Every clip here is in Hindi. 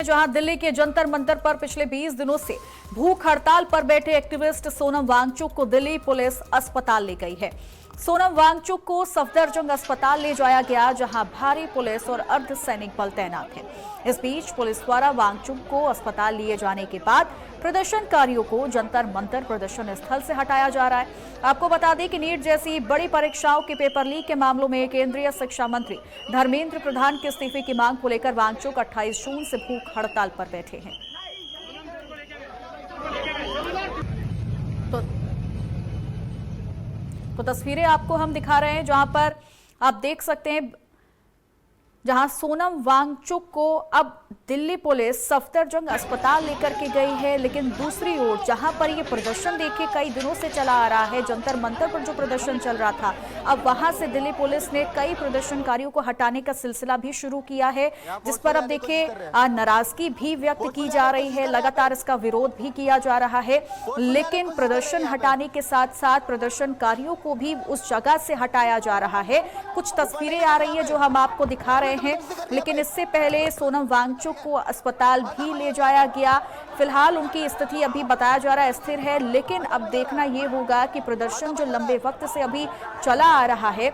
जहां दिल्ली के जंतर मंतर पर पिछले 20 दिनों से भूख हड़ताल पर बैठे एक्टिविस्ट सोनम वांगचुक को दिल्ली पुलिस अस्पताल ले गई है। सोनम वांगचुक को सफदरजंग अस्पताल ले जाया गया, जहां भारी पुलिस और अर्धसैनिक बल तैनात है। इस बीच पुलिस द्वारा वांगचुक को अस्पताल लिए जाने के बाद प्रदर्शनकारियों को जंतर मंतर प्रदर्शन स्थल से हटाया जा रहा है। आपको बता दें कि नीट जैसी बड़ी परीक्षाओं के पेपर लीक के मामलों में केंद्रीय शिक्षा मंत्री धर्मेंद्र प्रधान के इस्तीफे की मांग को लेकर वांगचुक 28 जून से भूख हड़ताल पर बैठे हैं। तो तस्वीरें आपको हम दिखा रहे हैं, जहां पर आप देख सकते हैं जहां सोनम वांगचुक को अब दिल्ली पुलिस सफदरजंग अस्पताल लेकर के गई है। लेकिन दूसरी ओर जहां पर ये प्रदर्शन देखिए कई दिनों से चला आ रहा है, जंतर मंतर पर जो प्रदर्शन चल रहा था, अब वहां से दिल्ली पुलिस ने कई प्रदर्शनकारियों को हटाने का सिलसिला भी शुरू किया है, जिस पर अब देखिए नाराजगी भी व्यक्त की जा रही है, लगातार इसका विरोध भी किया जा रहा है। लेकिन प्रदर्शन हटाने के साथ साथ प्रदर्शनकारियों को भी उस जगह से हटाया जा रहा है। कुछ तस्वीरें आ रही है जो हम आपको दिखा रहे हैं, लेकिन इससे पहले सोनम वांगचुक को अस्पताल भी ले जाया गया। फिलहाल उनकी स्थिति अभी बताया जा रहा है स्थिर है, लेकिन अब देखना यह होगा कि प्रदर्शन जो लंबे वक्त से अभी चला आ रहा है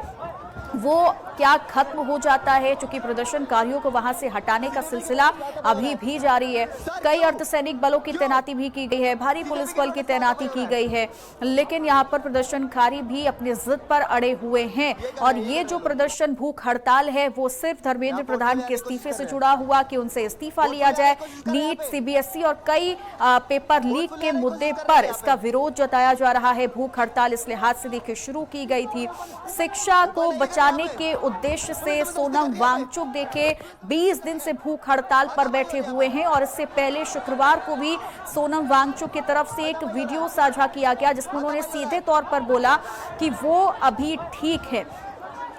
वो क्या खत्म हो जाता है, क्योंकि प्रदर्शनकारियों को वहां से हटाने का सिलसिला अभी भी जारी है। कई अर्धसैनिक बलों की तैनाती भी की गई है, भारी पुलिस बल की तैनाती की गई है, लेकिन यहां पर प्रदर्शनकारी भी अपनी जिद पर अड़े हुए हैं। और ये जो प्रदर्शन भूख हड़ताल है वो सिर्फ धर्मेंद्र प्रधान के इस्तीफे से जुड़ा हुआ कि उनसे इस्तीफा लिया जाए, नीट, सीबीएसई और कई पेपर लीक के मुद्दे पर इसका विरोध जताया जा रहा है। भूख हड़ताल इस लिहाज से देखिए शुरू की गई थी, शिक्षा को बचाने के उद्देश्य से सोनम वांगचुक देखे 20 दिन से भूख हड़ताल पर बैठे हुए हैं। और इससे पहले शुक्रवार को भी सोनम वांगचुक की तरफ से एक वीडियो साझा किया गया, जिसमें उन्होंने सीधे तौर पर बोला कि वो अभी ठीक है,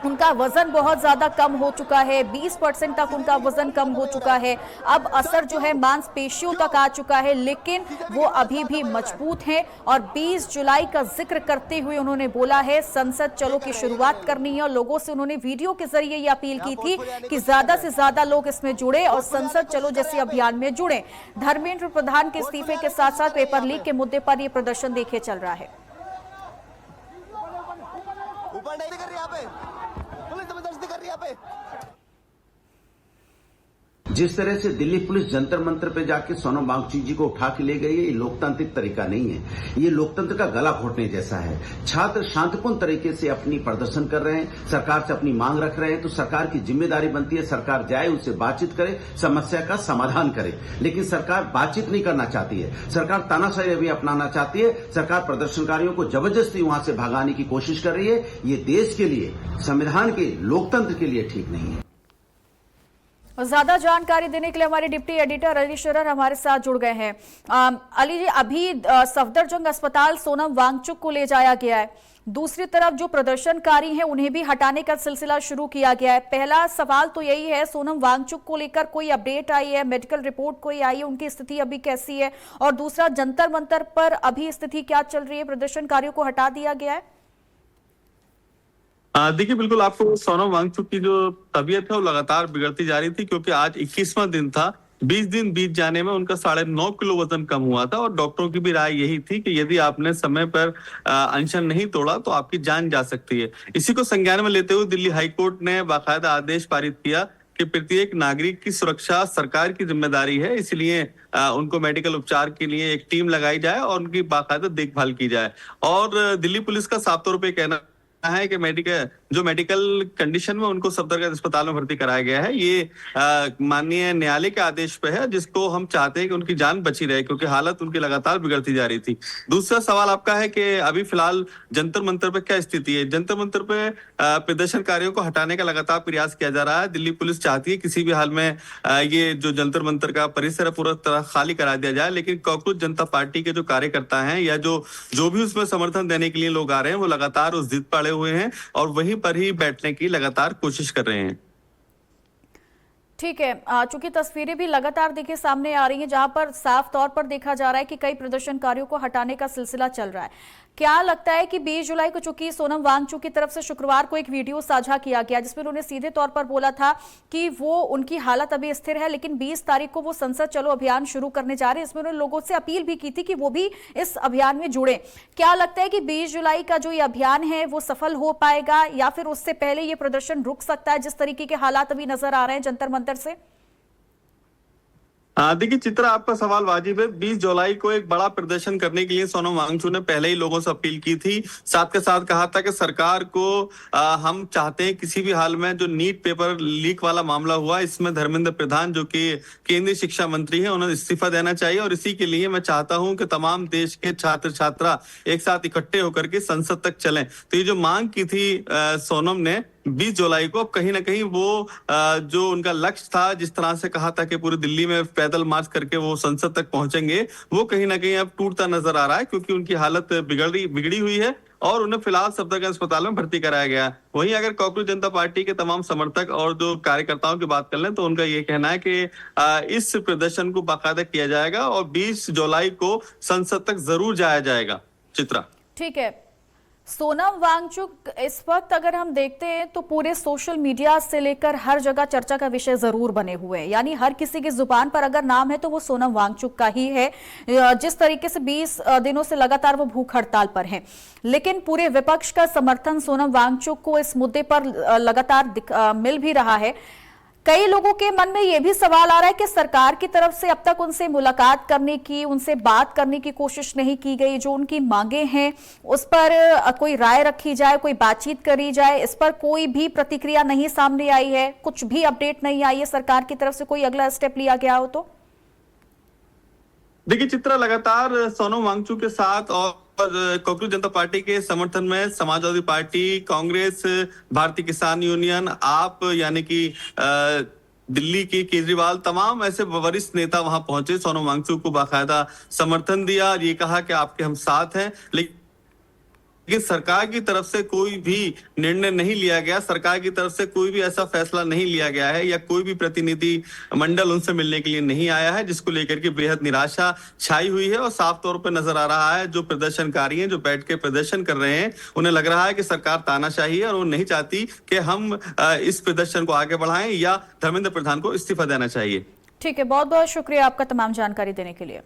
उनका वजन बहुत ज्यादा कम हो चुका है, 20% तक उनका वजन कम हो चुका है, अब असर जो है मांसपेशियों तक आ चुका है, लेकिन वो अभी भी मजबूत हैं। और 20 जुलाई का जिक्र करते हुए उन्होंने बोला है संसद चलो की शुरुआत करनी है, और लोगों से उन्होंने वीडियो के जरिए ये अपील की थी कि ज्यादा से ज्यादा लोग इसमें जुड़े और संसद चलो जैसे अभियान में जुड़े। धर्मेंद्र प्रधान के इस्तीफे के साथ साथ पेपर लीक के मुद्दे पर यह प्रदर्शन देखे चल रहा है। जिस तरह से दिल्ली पुलिस जंतर मंतर पे जाके सोनम वांगचुक जी को उठा के ले गई है, ये लोकतांत्रिक तरीका नहीं है, ये लोकतंत्र का गला घोटने जैसा है। छात्र शांतिपूर्ण तरीके से अपनी प्रदर्शन कर रहे हैं, सरकार से अपनी मांग रख रहे हैं, तो सरकार की जिम्मेदारी बनती है सरकार जाए, उनसे बातचीत करे, समस्या का समाधान करे। लेकिन सरकार बातचीत नहीं करना चाहती है, सरकार तानाशाही भी अपनाना चाहती है, सरकार प्रदर्शनकारियों को जबरदस्ती वहां से भगाने की कोशिश कर रही है। ये देश के लिए, संविधान के, लोकतंत्र के लिए ठीक नहीं है। ज्यादा जानकारी देने के लिए हमारे डिप्टी एडिटर अली शरर हमारे साथ जुड़ गए हैं। अली जी, अभी सफदरजंग अस्पताल सोनम वांगचुक को ले जाया गया है, दूसरी तरफ जो प्रदर्शनकारी हैं उन्हें भी हटाने का सिलसिला शुरू किया गया है। पहला सवाल तो यही है, सोनम वांगचुक को लेकर कोई अपडेट आई है, मेडिकल रिपोर्ट कोई आई है, उनकी स्थिति अभी कैसी है? और दूसरा, जंतर मंतर पर अभी स्थिति क्या चल रही है, प्रदर्शनकारियों को हटा दिया गया है? देखिए, बिल्कुल आपको सोनम वांगचुक की जो तबीयत है वो लगातार बिगड़ती जा रही थी, क्योंकि आज 21वां दिन था। 20 दिन बीत जाने में उनका 9.5 किलो वजन कम हुआ था, और डॉक्टरों की भी राय यही थी कि यदि आपने समय पर अनशन नहीं तोड़ा तो आपकी जान जा सकती है। इसी को संज्ञान में लेते हुए दिल्ली हाईकोर्ट ने बाकायदा आदेश पारित किया कि प्रत्येक नागरिक की सुरक्षा सरकार की जिम्मेदारी है, इसलिए उनको मेडिकल उपचार के लिए एक टीम लगाई जाए और उनकी बाकायदा देखभाल की जाए। और दिल्ली पुलिस का साफ तौर पर कहना है कि मेडिकल कंडीशन में उनको सफदरजंग अस्पताल में भर्ती कराया गया है, ये माननीय न्यायालय के आदेश पे है, जिसको हम चाहते हैं कि उनकी जान बची रहे, क्योंकि हालत उनकी लगातार बिगड़ती जा रही थी। दूसरा सवाल आपका है कि अभी फिलहाल जंतर मंतर पे क्या स्थिति है। जंतर मंतर पे प्रदर्शनकारियों को हटाने का लगातार प्रयास किया जा रहा है। दिल्ली पुलिस चाहती है किसी भी हाल में ये जो जंतर मंतर का परिसर है पूरा तरह खाली करा दिया जाए, लेकिन कॉकरोच जनता पार्टी के जो कार्यकर्ता हैं या जो भी उसमें समर्थन देने के लिए लोग आ रहे हैं, वो लगातार उस जिद पर अड़े हुए हैं और वहीं पर ही बैठने की लगातार कोशिश कर रहे हैं। ठीक है, चूंकि तस्वीरें भी लगातार देखिए सामने आ रही हैं, जहां पर साफ तौर पर देखा जा रहा है कि कई प्रदर्शनकारियों को हटाने का सिलसिला चल रहा है। क्या लगता है कि 20 जुलाई को चूंकि सोनम वांगचुक की तरफ से शुक्रवार को एक वीडियो साझा किया गया जिसमें उन्होंने सीधे तौर पर बोला था कि वो उनकी हालत अभी स्थिर है, लेकिन 20 तारीख को वो संसद चलो अभियान शुरू करने जा रहे हैं। इसमें उन्होंने लोगों से अपील भी की थी कि वो भी इस अभियान में जुड़े। क्या लगता है कि 20 जुलाई का जो ये अभियान है वो सफल हो पाएगा या फिर उससे पहले ये प्रदर्शन रुक सकता है, जिस तरीके के हालात अभी नजर आ रहे हैं जंतर मंतर से? देखिए चित्रा, आपका सवाल वाजिब है। 20 जुलाई को एक बड़ा प्रदर्शन करने के लिए सोनम वांगचुक ने पहले ही लोगों से अपील की थी। साथ के साथ कहा था कि सरकार को हम चाहते हैं किसी भी हाल में जो नीट पेपर लीक वाला मामला हुआ, इसमें धर्मेंद्र प्रधान जो कि केंद्रीय शिक्षा मंत्री हैं, उन्हें इस्तीफा देना चाहिए। और इसी के लिए मैं चाहता हूं कि तमाम देश के छात्र छात्रा एक साथ इकट्ठे होकर के संसद तक चलें। तो ये जो मांग की थी सोनम ने 20 जुलाई को, कहीं ना कहीं वो जो उनका लक्ष्य था, जिस तरह से कहा था कि पूरी दिल्ली में पैदल मार्च करके वो संसद तक पहुंचेंगे, वो कहीं ना कहीं अब टूटता नजर आ रहा है, क्योंकि उनकी हालत बिगड़ी हुई है और उन्हें फिलहाल सफदरजंग अस्पताल में भर्ती कराया गया। वहीं अगर कांग्रेस जनता पार्टी के तमाम समर्थक और जो कार्यकर्ताओं की बात कर लें तो उनका ये कहना है कि इस प्रदर्शन को बाकायदा किया जाएगा और 20 जुलाई को संसद तक जरूर जाया जाएगा। चित्रा, ठीक है। सोनम वांगचुक इस वक्त अगर हम देखते हैं तो पूरे सोशल मीडिया से लेकर हर जगह चर्चा का विषय जरूर बने हुए हैं, यानी हर किसी की जुबान पर अगर नाम है तो वो सोनम वांगचुक का ही है। जिस तरीके से 20 दिनों से लगातार वो भूख हड़ताल पर हैं, लेकिन पूरे विपक्ष का समर्थन सोनम वांगचुक को इस मुद्दे पर लगातार मिल भी रहा है। कई लोगों के मन में यह भी सवाल आ रहा है कि सरकार की तरफ से अब तक उनसे मुलाकात करने की, उनसे बात करने की कोशिश नहीं की गई। जो उनकी मांगे हैं उस पर कोई राय रखी जाए, कोई बातचीत करी जाए, इस पर कोई भी प्रतिक्रिया नहीं सामने आई है, कुछ भी अपडेट नहीं आई है सरकार की तरफ से कोई अगला स्टेप लिया गया हो तो? देखिए चित्रा, लगातार सोनम वांगचुक के साथ और कांग्रेस जनता पार्टी के समर्थन में समाजवादी पार्टी, कांग्रेस, भारतीय किसान यूनियन, आप यानी कि दिल्ली के केजरीवाल, तमाम ऐसे वरिष्ठ नेता वहां पहुंचे, सोनम वांगचुक को बाकायदा समर्थन दिया और ये कहा कि आपके हम साथ हैं। लेकिन सरकार की तरफ से कोई भी निर्णय नहीं लिया गया, सरकार की तरफ से कोई भी ऐसा फैसला नहीं लिया गया है या कोई भी प्रतिनिधि मंडल उनसे मिलने के लिए नहीं आया है, जिसको लेकर के बेहद निराशा छाई हुई है। और साफ तौर पर नजर आ रहा है जो प्रदर्शनकारी हैं, जो बैठ के प्रदर्शन कर रहे हैं, उन्हें लग रहा है कि सरकार तानाशाही है और वो नहीं चाहती कि हम इस प्रदर्शन को आगे बढ़ाएं या धर्मेंद्र प्रधान को इस्तीफा देना चाहिए। ठीक है, बहुत बहुत शुक्रिया आपका तमाम जानकारी देने के लिए।